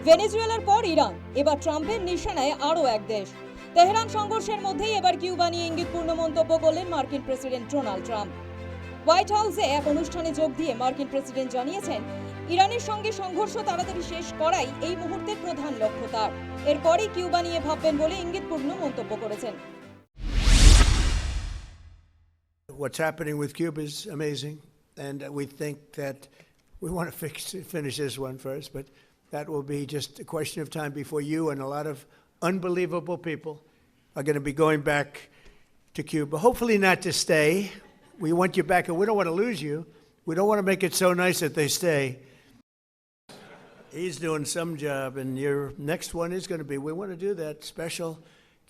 ভেনেজুয়েলার পর ইরান, এবার ট্রাম্পের নিশানায় আরও এক দেশ। তেহরান সংঘর্ষের মধ্যেই এবার কিউবা নিয়ে ইঙ্গিতপূর্ণ মন্তব্য করলেন মার্কিন প্রেসিডেন্ট ডোনাল্ড ট্রাম্প। হোয়াইট হাউসে এক অনুষ্ঠানে যোগ দিয়ে মার্কিন প্রেসিডেন্ট জানিয়েছেন, ইরানের সঙ্গে সংঘর্ষ তাড়াতাড়ি শেষ করাই এই মুহূর্তের প্রধান লক্ষ্য তার। এরপরই কিউবা নিয়ে ভাববেন বলে ইঙ্গিতপূর্ণ মন্তব্য করেছেন। What's happening with Cuba is amazing, and we think that we want to finish this one first, but that will be just a question of time before you and a lot of unbelievable people are going to be going back to Cuba. Hopefully not to stay. We want you back, and we don't want to lose you. We don't want to make it so nice that they stay. He's doing some job, and your next one is going to be, we want to do that special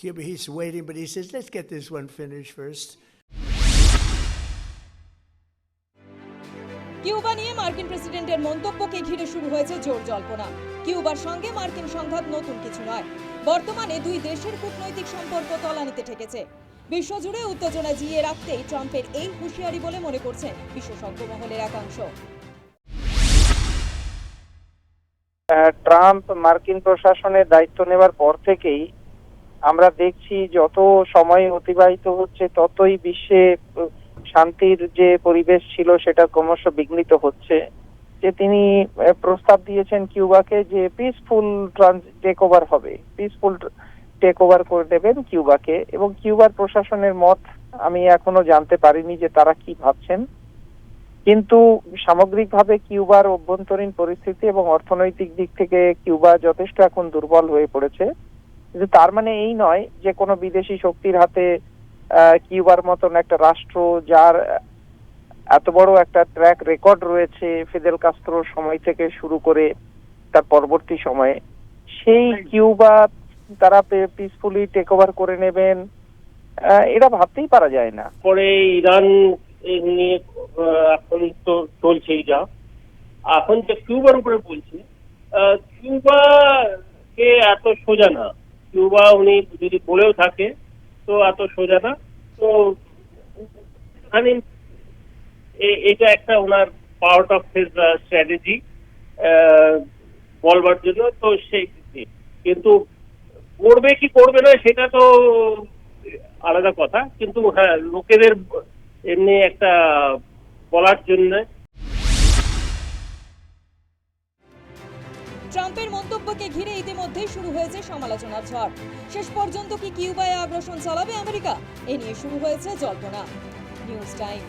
Cuba. He's waiting, but he says, let's get this one finished first. Cuba নিয়ে মার্কিন প্রেসিডেন্টের মন্তব্যকে ঘিরে শুরু হয়েছে জোর জল্পনা। কিউবার সঙ্গে মার্কিন সংঘাত নতুন কিছু নয়। বর্তমানে দুই দেশের কূটনৈতিক সম্পর্ক তলানিতে ঠেকেছে। বিশ্বজুড়ে উত্তেজনা জিইয়ে রাখতেই ট্রাম্পের এই হুঁশিয়ারি বলে মনে করছেন বিশেষজ্ঞ মহলের একাংশ। ট্রাম্প মার্কিন প্রশাসনের দায়িত্ব নেওয়ার পর থেকেই আমরা দেখছি যত সময় অতিবাহিত হচ্ছে ততই বিশ্বে শান্তির যে পরিবেশ ছিল সেটা ক্রমশ বিঘ্নিত হচ্ছে। যে তিনি প্রস্তাব দিয়েছেন কিউবাকে যে পিসফুল টেক ওভার হবে, পিসফুল টেক ওভার করে দেবেন কিউবাকে, এবং কিউবার প্রশাসনের মত আমি এখনো জানতে পারিনি যে তারা কি ভাবছেন। কিন্তু সামগ্রিকভাবে কিউবার অভ্যন্তরীণ পরিস্থিতি এবং অর্থনৈতিক দিক থেকে কিউবা যথেষ্ট এখন দুর্বল হয়ে পড়েছে। কিন্তু তার মানে এই নয় যে কোনো বিদেশি শক্তির হাতে কিউবার মতন একটা রাষ্ট্র, যার এত বড় একটা ট্র্যাক রেকর্ড রয়েছে ফিদেল কাস্ত্রোর সময় থেকে শুরু করে তার পরবর্তী সময়ে, সেই কিউবা তারা পিসফুলি টেক ওভার করে নেবেন, এটা ভাবতেই পারা যায় না। পরে ইরান নিয়ে এখন তো চলছেই, যা এখন যে কিউবার উপরে বলছে, কিউবা কে এত সোজা না। কিউবা উনি যদি বলেও থাকে তো এত সোজা না। তো এটা একটা ওনার পার্ট অফ হিজ স্ট্র্যাটেজি বলবার জন্য। তো সেই কিন্তু করবে কি করবে না সেটা তো আলাদা কথা, কিন্তু হ্যাঁ লোকেদের এমনি একটা বলার জন্য। ট্রাম্পের মন্তব্যকে ঘিরে ইতিমধ্যেই শুরু হয়েছে সমালোচনার ঝড়। শেষ পর্যন্ত কি কিউবায় আগ্রাসন চালাবে আমেরিকা? এ নিয়ে শুরু হয়েছে জল্পনা। News time.